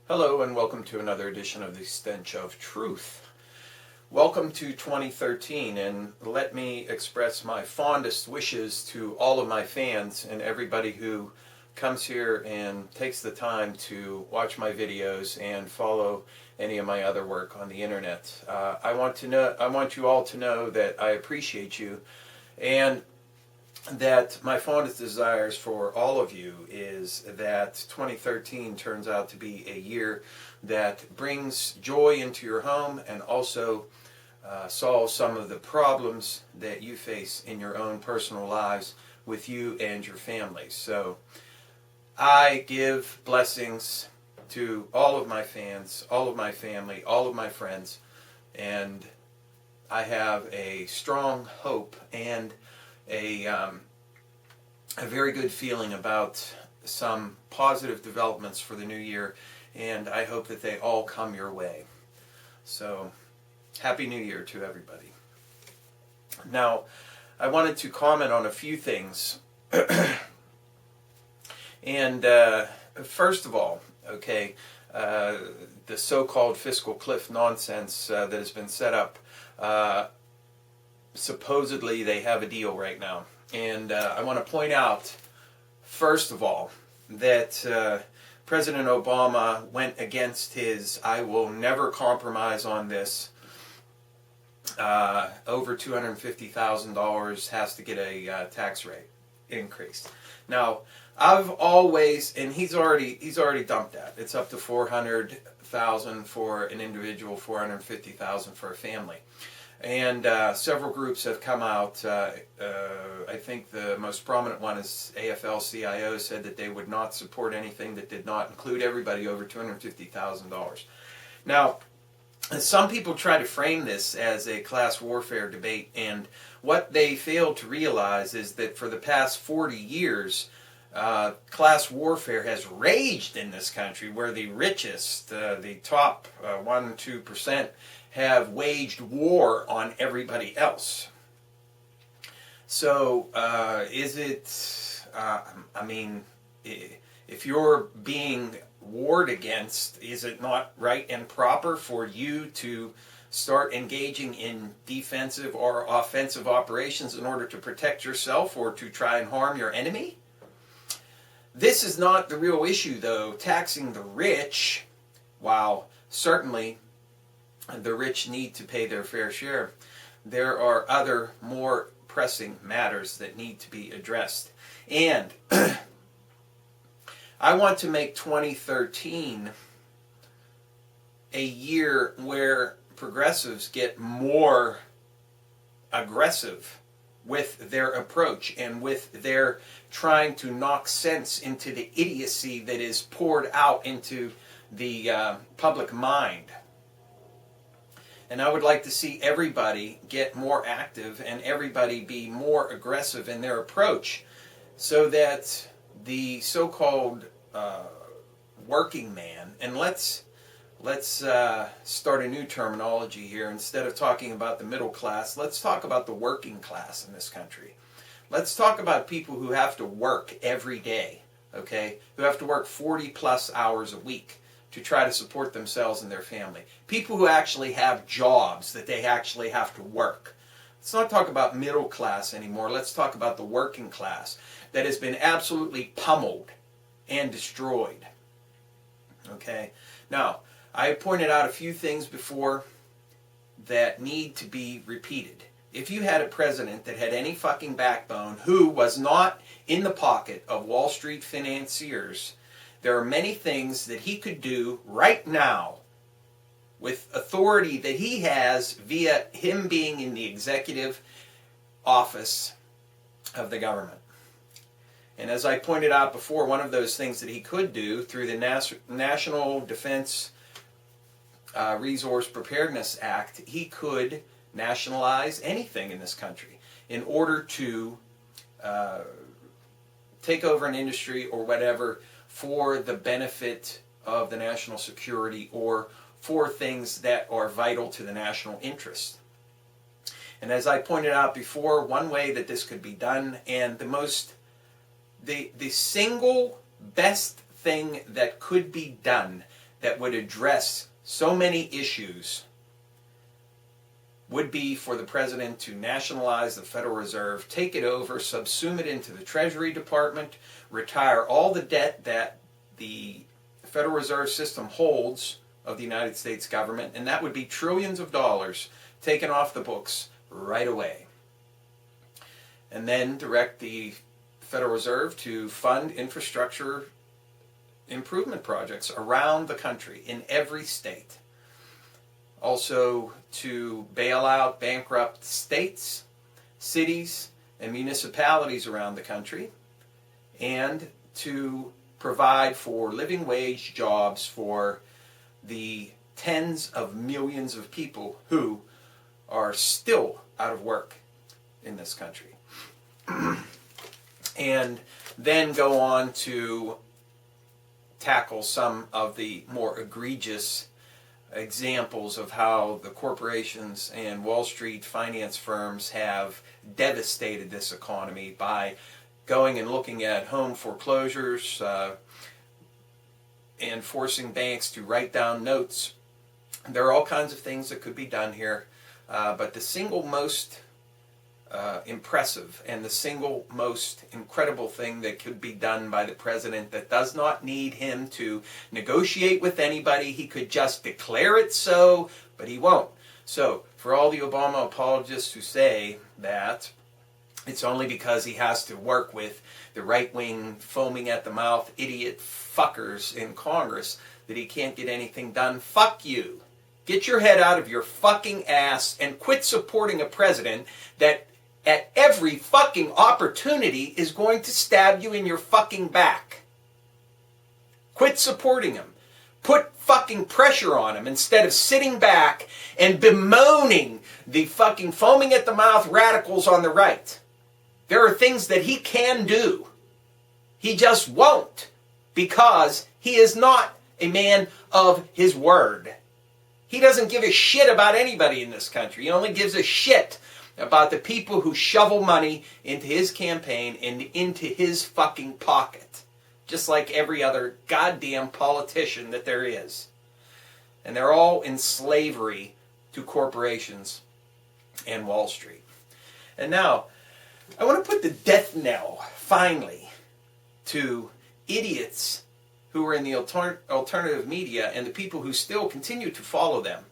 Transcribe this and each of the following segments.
Hello and welcome to another edition of the Stench of Truth. Welcome to 2013, and let me express my fondest wishes to all of my fans and everybody who comes here and takes the time to watch my videos and follow any of my other work on the internet. I want you all to know that I appreciate you, and that my fondest desires for all of you is that 2013 turns out to be a year that brings joy into your home and also solves some of the problems that you face in your own personal lives with you and your families. So I give blessings to all of my fans, all of my family, all of my friends, and I have a strong hope and a very good feeling about some positive developments for the new year, and I hope that they all come your way. So, Happy New Year to everybody. Now, I wanted to comment on a few things. And first of all, okay, the so-called fiscal cliff nonsense that has been set up. Supposedly they have a deal right now. And I want to point out, first of all, that President Obama went against his "I will never compromise on this." Over $250,000 has to get a tax rate increase. Now, I've always, and he's already dumped that. It's up to $400,000 for an individual, $450,000 for a family. And several groups have come out. I think the most prominent one is AFL-CIO said that they would not support anything that did not include everybody over $250,000. Now, some people try to frame this as a class warfare debate, and what they fail to realize is that for the past 40 years, class warfare has raged in this country, where the richest, the top 1-2%, have waged war on everybody else. So, is it, I mean, if you're being warred against, is it not right and proper for you to start engaging in defensive or offensive operations in order to protect yourself or to try and harm your enemy? This is not the real issue, though. Taxing the rich, while certainly the rich need to pay their fair share, there are other more pressing matters that need to be addressed. And I want to make 2013 a year where progressives get more aggressive with their approach and with their trying to knock sense into the idiocy that is poured out into the public mind. And I would like to see everybody get more active and everybody be more aggressive in their approach, so that the so-called working man, and let's start a new terminology here. Instead of talking about the middle class, let's talk about the working class in this country. Let's talk about people who have to work every day, okay? Who have to work 40 plus hours a week to try to support themselves and their family. People who actually have jobs that they actually have to work. Let's not talk about middle class anymore. Let's talk about the working class that has been absolutely pummeled and destroyed. Okay? Now, I pointed out a few things before that need to be repeated. If you had a president that had any fucking backbone, who was not in the pocket of Wall Street financiers, there are many things that he could do right now with authority that he has via him being in the executive office of the government. And as I pointed out before, one of those things that he could do through the National Defense Resource Preparedness Act, he could nationalize anything in this country in order to take over an industry or whatever for the benefit of the national security or for things that are vital to the national interest. And as I pointed out before, one way that this could be done, and the single best thing that could be done that would address so many issues would be for the president to nationalize the Federal Reserve, take it over, subsume it into the Treasury Department, retire all the debt that the Federal Reserve System holds of the United States government, and that would be trillions of dollars taken off the books right away. And then direct the Federal Reserve to fund infrastructure improvement projects around the country in every state. Also to bail out bankrupt states, cities, and municipalities around the country, and to provide for living wage jobs for the tens of millions of people who are still out of work in this country. And then go on to tackle some of the more egregious examples of how the corporations and Wall Street finance firms have devastated this economy by going and looking at home foreclosures and forcing banks to write down notes. There are all kinds of things that could be done here, but the single most impressive and the single most incredible thing that could be done by the president that does not need him to negotiate with anybody, he could just declare it so, but he won't. So, for all the Obama apologists who say that it's only because he has to work with the right-wing, foaming at the mouth, idiot fuckers in Congress that he can't get anything done, fuck you. Get your head out of your fucking ass and quit supporting a president that at every fucking opportunity is going to stab you in your fucking back. Quit supporting him. Put fucking pressure on him instead of sitting back and bemoaning the fucking foaming at the mouth radicals on the right. There are things that he can do. He just won't, because he is not a man of his word. He doesn't give a shit about anybody in this country. He only gives a shit about the people who shovel money into his campaign and into his fucking pocket. Just like every other goddamn politician that there is. And they're all in slavery to corporations and Wall Street. And now, I want to put the death knell, finally, to idiots who are in the alternative media and the people who still continue to follow them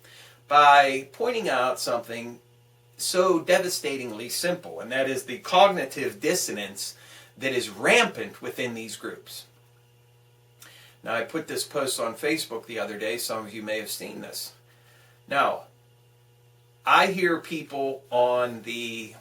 by pointing out something so devastatingly simple, and that is the cognitive dissonance that is rampant within these groups. Now, I put this post on Facebook the other day. Some of you may have seen this. Now, I hear people on the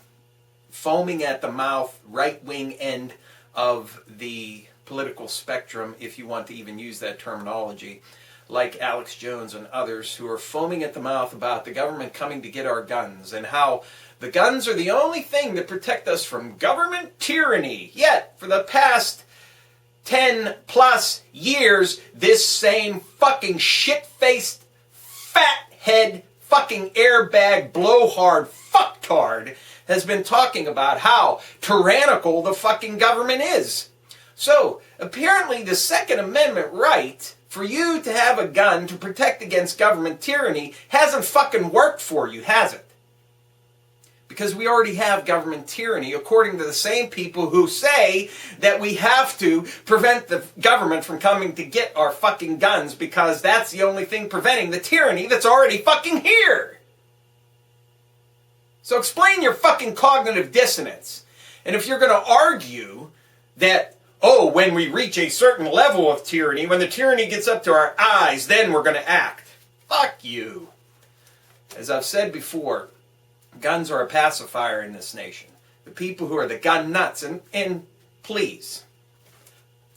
foaming at the mouth right-wing end of the political spectrum, if you want to even use that terminology, like Alex Jones and others who are foaming at the mouth about the government coming to get our guns and how the guns are the only thing that protect us from government tyranny. Yet, for the past 10 plus years, this same fucking shit-faced, fat-head, fucking airbag, blowhard, fucktard has been talking about how tyrannical the fucking government is. So, apparently the Second Amendment right for you to have a gun to protect against government tyranny hasn't fucking worked for you, has it? Because we already have government tyranny, according to the same people who say that we have to prevent the government from coming to get our fucking guns because that's the only thing preventing the tyranny that's already fucking here. So explain your fucking cognitive dissonance. And if you're going to argue that, oh, when we reach a certain level of tyranny, when the tyranny gets up to our eyes, then we're going to act. Fuck you. As I've said before, guns are a pacifier in this nation. The people who are the gun nuts, and please,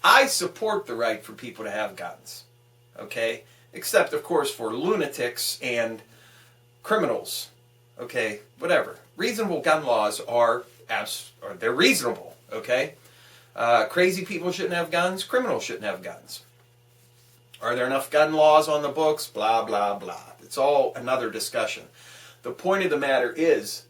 I support the right for people to have guns, okay? Except, of course, for lunatics and criminals, okay? Whatever. Reasonable gun laws are they're reasonable, okay? Crazy people shouldn't have guns. Criminals shouldn't have guns. Are there enough gun laws on the books? Blah, blah, blah. It's all another discussion. The point of the matter is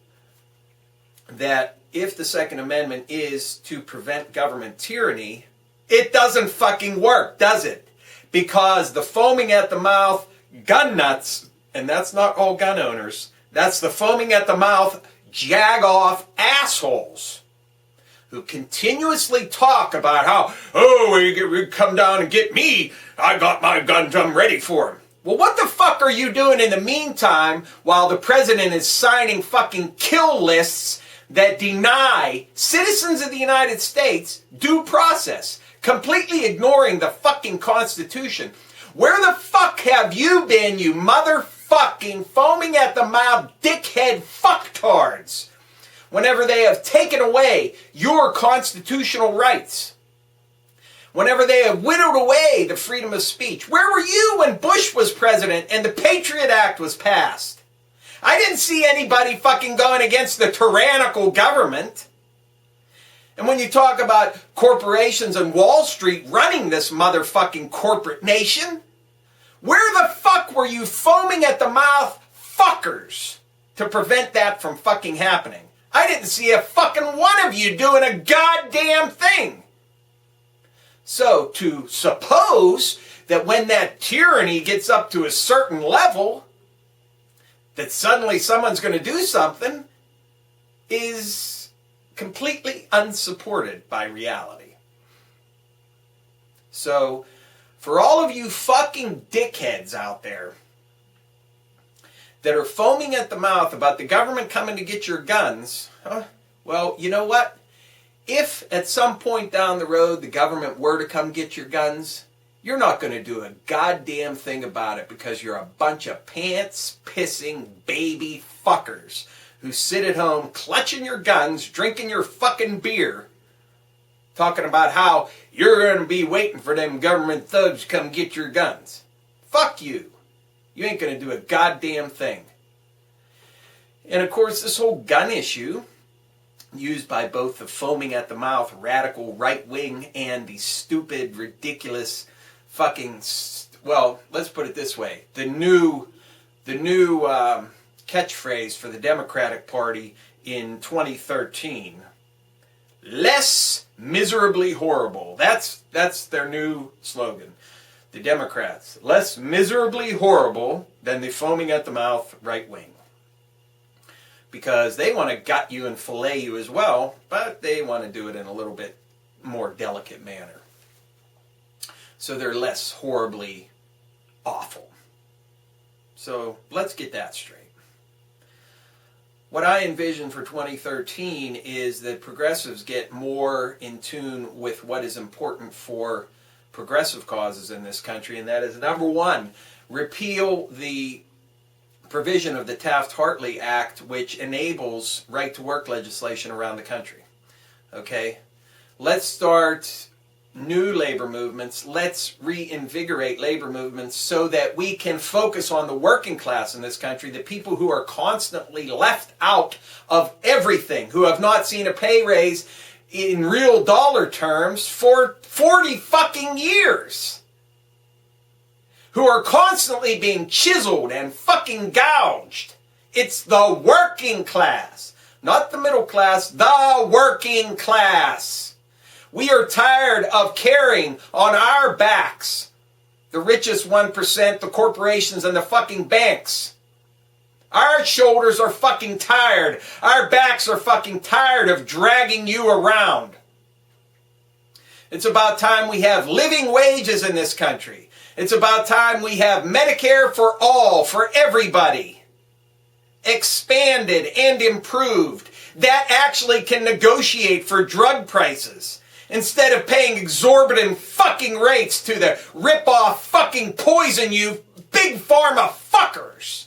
that if the Second Amendment is to prevent government tyranny, it doesn't fucking work, does it? because the foaming at the mouth gun nuts, and that's not all gun owners, that's the foaming at the mouth jag-off assholes who continuously talk about how, oh, you come down and get me, I got my guns, I'm ready for him. Well, what the fuck are you doing in the meantime while the president is signing fucking kill lists that deny citizens of the United States due process, completely ignoring the fucking Constitution? Where the fuck have you been, you motherfucking foaming at the mouth dickhead fucktards, whenever they have taken away your constitutional rights? Whenever they have whittled away the freedom of speech? Where were you when Bush was president and the Patriot Act was passed? I didn't see anybody fucking going against the tyrannical government. And when you talk about corporations and Wall Street running this motherfucking corporate nation, where the fuck were you foaming at the mouth fuckers to prevent that from fucking happening? I didn't see a fucking one of you doing a goddamn thing. So to suppose that when that tyranny gets up to a certain level, that suddenly someone's going to do something is completely unsupported by reality. So, for all of you fucking dickheads out there that are foaming at the mouth about the government coming to get your guns, well, you know what? If at some point down the road the government were to come get your guns, you're not going to do a goddamn thing about it because you're a bunch of pants-pissing baby fuckers who sit at home clutching your guns, drinking your fucking beer, talking about how you're going to be waiting for them government thugs to come get your guns. Fuck you. You ain't going to do a goddamn thing. And of course, this whole gun issue, used by both the foaming at the mouth radical right wing and the stupid, ridiculous fucking, well, let's put it this way. The new catchphrase for the Democratic Party in 2013, less miserably horrible. That's their new slogan. The Democrats, less miserably horrible than the foaming at the mouth right wing. Because they want to gut you and fillet you as well, but they want to do it in a little bit more delicate manner. So they're less horribly awful. So let's get that straight. What I envision for 2013 is that progressives get more in tune with what is important for progressive causes in this country, and that is, number one, repeal the provision of the Taft-Hartley Act, which enables right-to-work legislation around the country. Okay? Let's start new labor movements. Let's reinvigorate labor movements so that we can focus on the working class in this country, the people who are constantly left out of everything, who have not seen a pay raise in real dollar terms for 40 fucking years. Who are constantly being chiseled and fucking gouged. It's the working class, not the middle class, the working class. We are tired of carrying on our backs the richest 1%, the corporations and the fucking banks. Our shoulders are fucking tired. Our backs are fucking tired of dragging you around. It's about time we have living wages in this country. It's about time we have Medicare for all, for everybody. Expanded and improved. That actually can negotiate for drug prices instead of paying exorbitant fucking rates to the rip-off fucking poison you big pharma fuckers.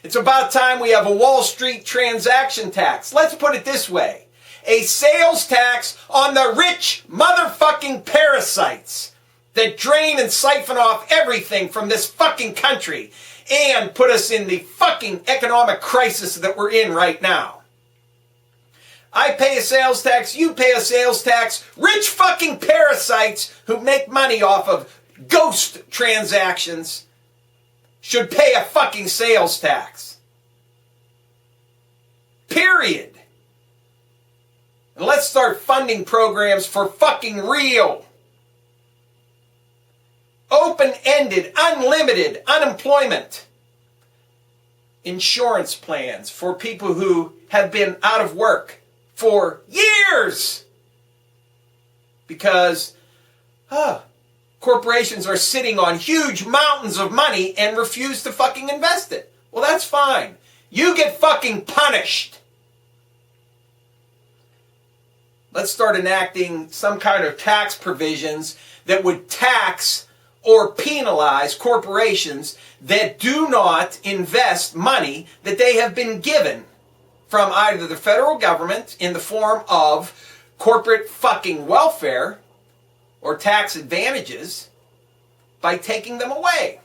It's about time we have a Wall Street transaction tax. Let's put it this way. A sales tax on the rich motherfucking parasites that drain and siphon off everything from this fucking country and put us in the fucking economic crisis that we're in right now. I pay a sales tax, you pay a sales tax. Rich fucking parasites who make money off of ghost transactions should pay a fucking sales tax. Period. And let's start funding programs for fucking real. open-ended, unlimited unemployment insurance plans for people who have been out of work for years because corporations are sitting on huge mountains of money and refuse to fucking invest it. Well, that's fine. You get fucking punished. Let's start enacting some kind of tax provisions that would tax or penalize corporations that do not invest money that they have been given from either the federal government in the form of corporate fucking welfare or tax advantages by taking them away.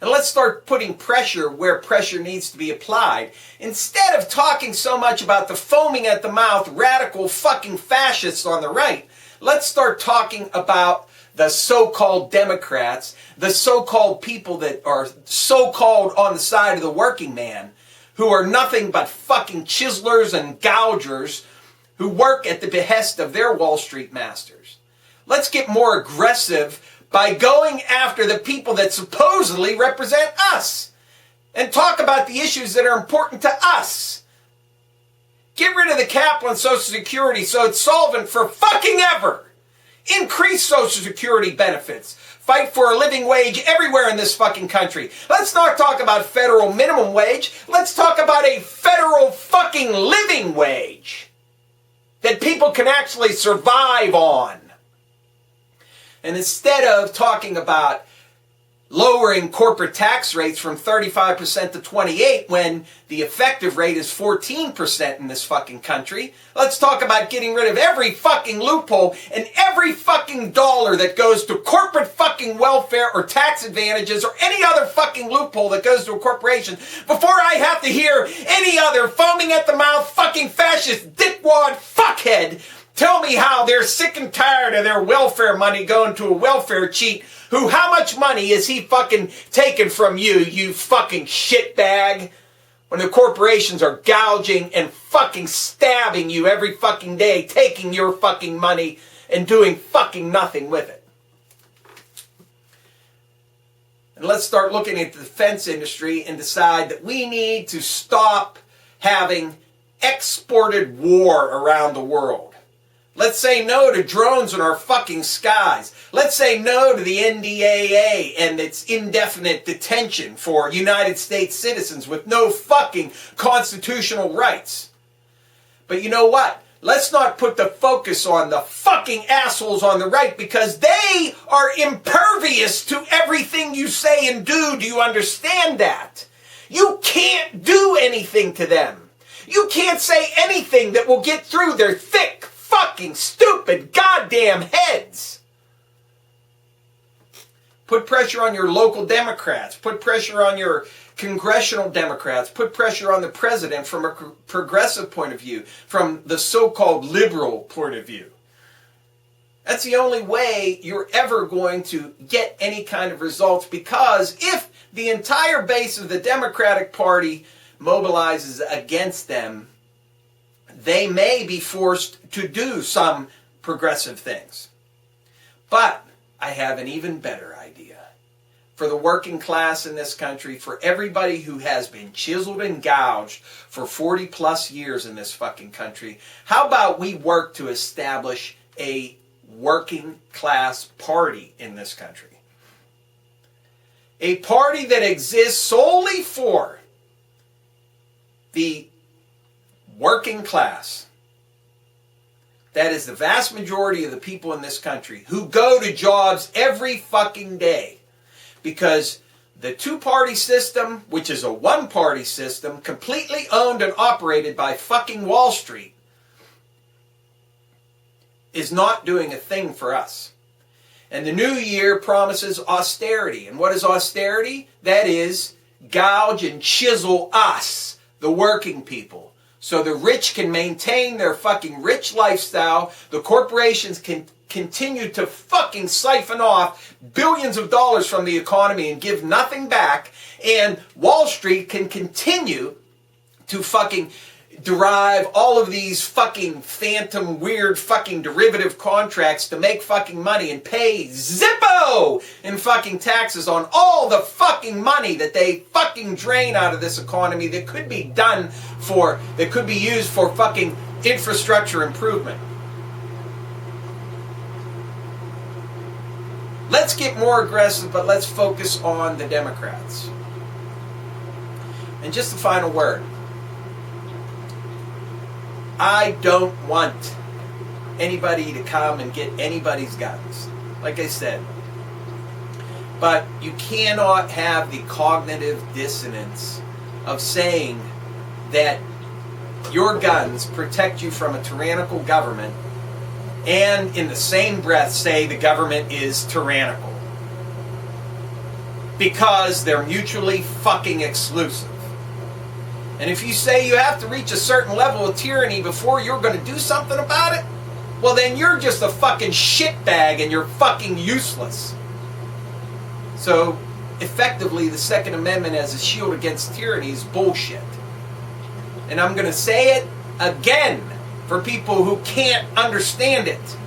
And let's start putting pressure where pressure needs to be applied. Instead of talking so much about the foaming at the mouth radical fucking fascists on the right, let's start talking about the so-called Democrats, the so-called people that are so-called on the side of the working man, who are nothing but fucking chiselers and gougers who work at the behest of their Wall Street masters. Let's get more aggressive by going after the people that supposedly represent us and talk about the issues that are important to us. Get rid of the cap on Social Security so it's solvent for fucking ever. Increase Social Security benefits. Fight for a living wage everywhere in this fucking country. Let's not talk about federal minimum wage. Let's talk about a federal fucking living wage that people can actually survive on. And instead of talking about lowering corporate tax rates from 35% to 28% when the effective rate is 14% in this fucking country, let's talk about getting rid of every fucking loophole and every fucking dollar that goes to corporate fucking welfare or tax advantages or any other fucking loophole that goes to a corporation before I have to hear any other foaming at the mouth fucking fascist dickwad fuckhead tell me how they're sick and tired of their welfare money going to a welfare cheat who, how much money is he fucking taking from you, you fucking shitbag? When the corporations are gouging and fucking stabbing you every fucking day, taking your fucking money and doing fucking nothing with it. And let's start looking at the defense industry and decide that we need to stop having exported war around the world. Let's say no to drones in our fucking skies. Let's say no to the NDAA and its indefinite detention for United States citizens with no fucking constitutional rights. But you know what? Let's not put the focus on the fucking assholes on the right because they are impervious to everything you say and do. Do you understand that? You can't do anything to them. You can't say anything that will get through their thick, fucking stupid goddamn heads. Put pressure on your local Democrats. Put pressure on your congressional Democrats. Put pressure on the president from a progressive point of view, from the so-called liberal point of view. That's the only way you're ever going to get any kind of results, because if the entire base of the Democratic Party mobilizes against them, they may be forced to do some progressive things. But I have an even better idea. For the working class in this country, for everybody who has been chiseled and gouged for 40 plus years in this fucking country, how about we work to establish a working class party in this country? A party that exists solely for the working class. That is the vast majority of the people in this country who go to jobs every fucking day. Because the two-party system, which is a one-party system, completely owned and operated by fucking Wall Street, is not doing a thing for us. And the new year promises austerity. And what is austerity? That is gouge and chisel us, the working people. So the rich can maintain their fucking rich lifestyle. The corporations can continue to fucking siphon off billions of dollars from the economy and give nothing back. And Wall Street can continue to fucking derive all of these fucking phantom weird fucking derivative contracts to make fucking money and pay Zippo in fucking taxes on all the fucking money that they fucking drain out of this economy that could be that could be used for fucking infrastructure improvement. Let's get more aggressive, but let's focus on the Democrats. And just the final word. I don't want anybody to come and get anybody's guns, like I said. But you cannot have the cognitive dissonance of saying that your guns protect you from a tyrannical government and in the same breath say the government is tyrannical. Because they're mutually fucking exclusive. And if you say you have to reach a certain level of tyranny before you're going to do something about it, well then you're just a fucking shitbag and you're fucking useless. So, effectively, the Second Amendment as a shield against tyranny is bullshit. And I'm going to say it again for people who can't understand it.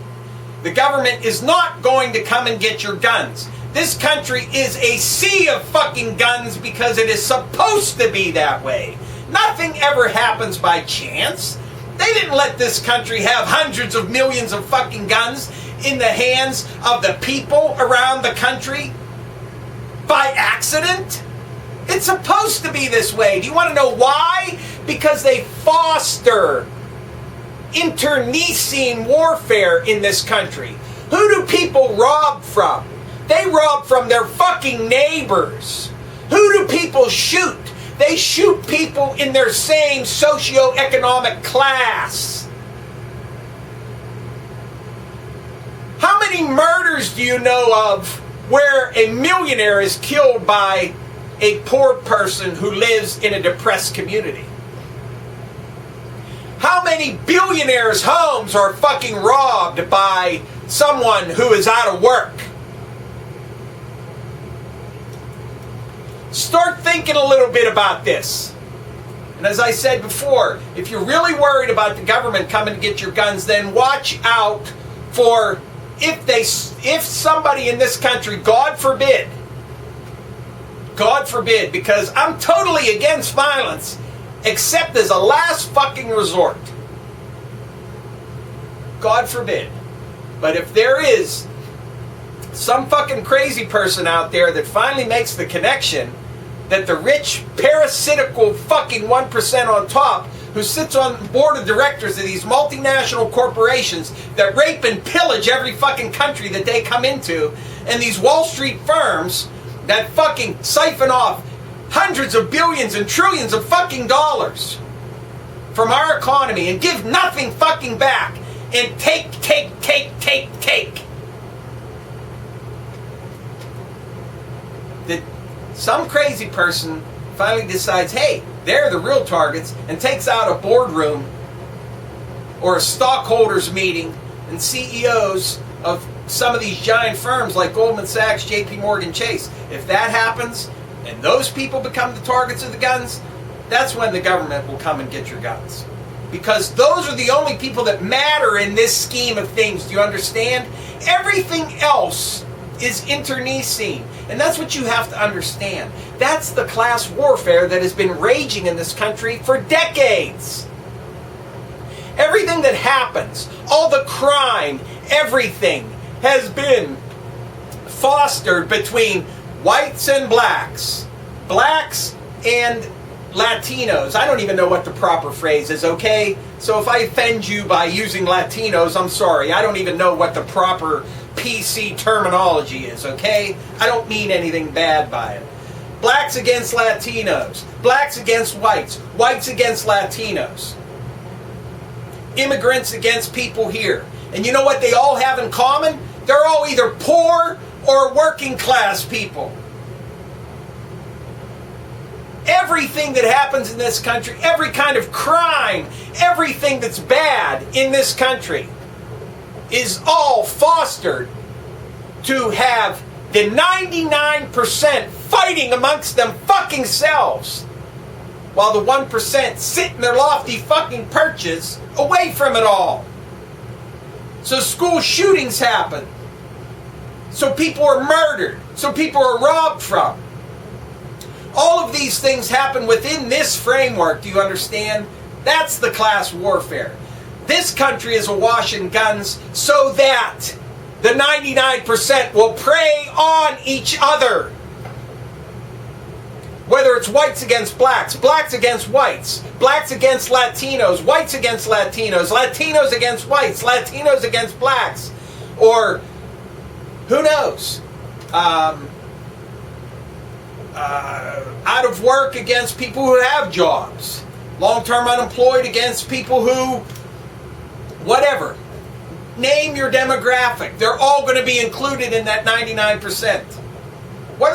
The government is not going to come and get your guns. This country is a sea of fucking guns because it is supposed to be that way. Nothing ever happens by chance. They didn't let this country have hundreds of millions of fucking guns in the hands of the people around the country by accident. It's supposed to be this way. Do you want to know why? Because they foster internecine warfare in this country. Who do people rob from? They rob from their fucking neighbors. Who do people shoot? They shoot people in their same socioeconomic class. How many murders do you know of where a millionaire is killed by a poor person who lives in a depressed community? How many billionaires' homes are fucking robbed by someone who is out of work? Start thinking a little bit about this. And as I said before, if you're really worried about the government coming to get your guns, then watch out for if somebody in this country, God forbid, because I'm totally against violence, except as a last fucking resort. God forbid. But if there is some fucking crazy person out there that finally makes the connection that the rich, parasitical fucking 1% on top who sits on the board of directors of these multinational corporations that rape and pillage every fucking country that they come into, and these Wall Street firms that fucking siphon off hundreds of billions and trillions of fucking dollars from our economy and give nothing fucking back and take. That some crazy person finally decides, hey, they're the real targets, and takes out a boardroom or a stockholders meeting and CEOs of some of these giant firms like Goldman Sachs, JP Morgan Chase. If that happens and those people become the targets of the guns, that's when the government will come and get your guns. Because those are the only people that matter in this scheme of things. Do you understand? Everything else is internecine. And that's what you have to understand. That's the class warfare that has been raging in this country for decades. Everything that happens, all the crime, everything has been fostered between whites and blacks, blacks and Latinos. I don't even know what the proper phrase is, okay? So if I offend you by using Latinos, I'm sorry. I don't even know what the proper PC terminology is, okay? I don't mean anything bad by it. Blacks against Latinos, blacks against whites, whites against Latinos, immigrants against people here. And you know what they all have in common? They're all either poor or working class people. Everything that happens in this country, every kind of crime, everything that's bad in this country is all fostered to have the 99% fighting amongst them fucking selves. while the 1% sit in their lofty fucking perches away from it all. So school shootings happen. So people are murdered. So people are robbed from. All of these things happen within this framework, do you understand? That's the class warfare. This country is awash in guns so that the 99% will prey on each other. Whether it's whites against blacks, blacks against whites, blacks against Latinos, whites against Latinos, Latinos against whites, Latinos against blacks, or who knows, out of work against people who have jobs, long-term unemployed against people who, whatever. Name your demographic. They're all going to be included in that 99%. What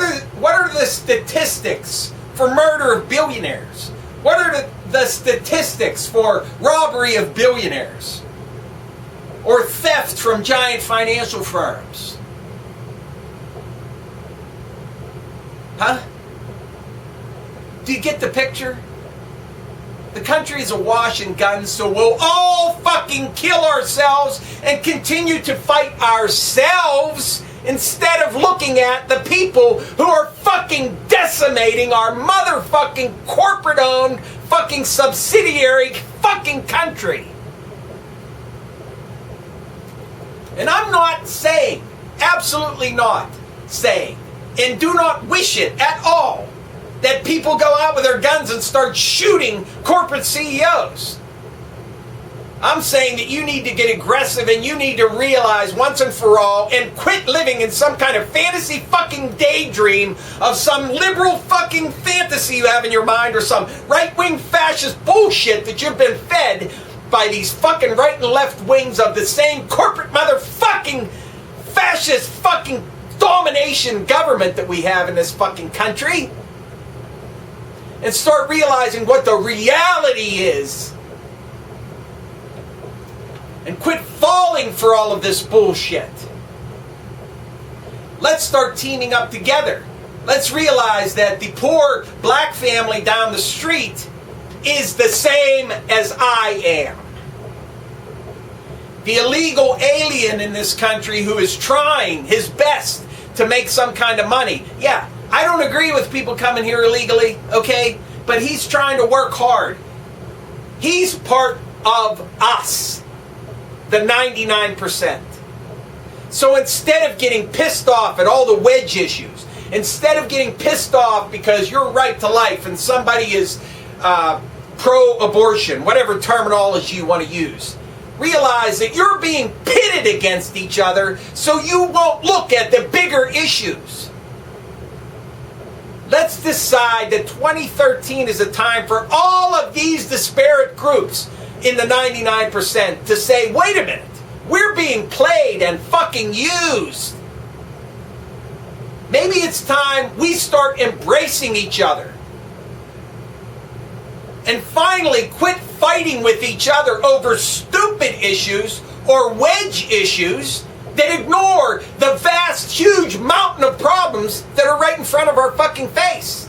are the statistics for murder of billionaires? What are the statistics for robbery of billionaires? Or theft from giant financial firms? Huh? Do you get the picture? The country is awash in guns, so we'll all fucking kill ourselves and continue to fight ourselves instead of looking at the people who are fucking decimating our motherfucking corporate-owned fucking subsidiary fucking country. And I'm not saying, absolutely not saying, and do not wish it at all, that people go out with their guns and start shooting corporate CEOs. I'm saying that you need to get aggressive and you need to realize once and for all and quit living in some kind of fantasy fucking daydream of some liberal fucking fantasy you have in your mind or some right-wing fascist bullshit that you've been fed by these fucking right and left wings of the same corporate motherfucking fascist fucking domination government that we have in this fucking country. And start realizing what the reality is. And quit falling for all of this bullshit. Let's start teaming up together. Let's realize that the poor black family down the street is the same as I am. The illegal alien in this country who is trying his best to make some kind of money. Yeah, I don't agree with people coming here illegally, okay? But he's trying to work hard. He's part of us, the 99%. So instead of getting pissed off at all the wedge issues, instead of getting pissed off because you're right to life and somebody is pro-abortion, whatever terminology you want to use, realize that you're being pitted against each other so you won't look at the bigger issues. Let's decide that 2013 is a time for all of these disparate groups in the 99% to say, wait a minute, we're being played and fucking used. Maybe it's time we start embracing each other. And finally quit fighting with each other over stupid issues or wedge issues that ignore the vast, huge mountain of problems that are right in front of our fucking face.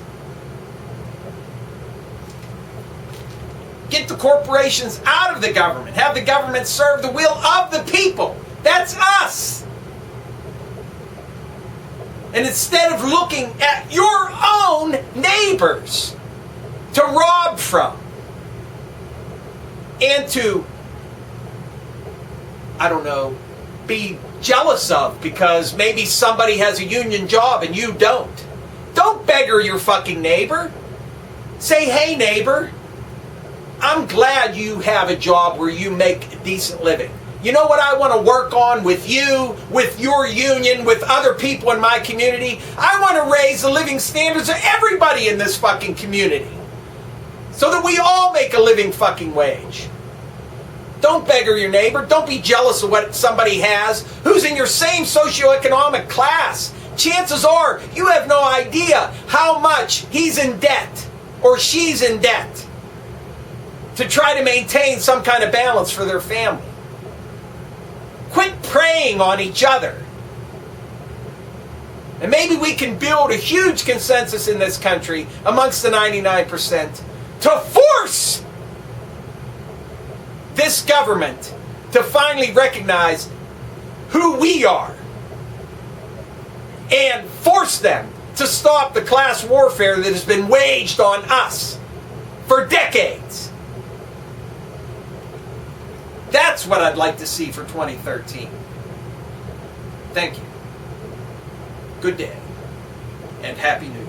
Get the corporations out of the government. Have the government serve the will of the people. That's us. And instead of looking at your own neighbors to rob from and to, I don't know, be jealous of because maybe somebody has a union job and you don't. Don't beggar your fucking neighbor. Say, hey neighbor, I'm glad you have a job where you make a decent living. You know what I want to work on with you, with your union, with other people in my community? I want to raise the living standards of everybody in this fucking community so that we all make a living fucking wage. Don't beggar your neighbor. Don't be jealous of what somebody has who's in your same socioeconomic class. Chances are you have no idea how much he's in debt or she's in debt to try to maintain some kind of balance for their family. Quit preying on each other. And maybe we can build a huge consensus in this country amongst the 99% to force this government to finally recognize who we are and force them to stop the class warfare that has been waged on us for decades. That's what I'd like to see for 2013. Thank you. Good day, and Happy New Year.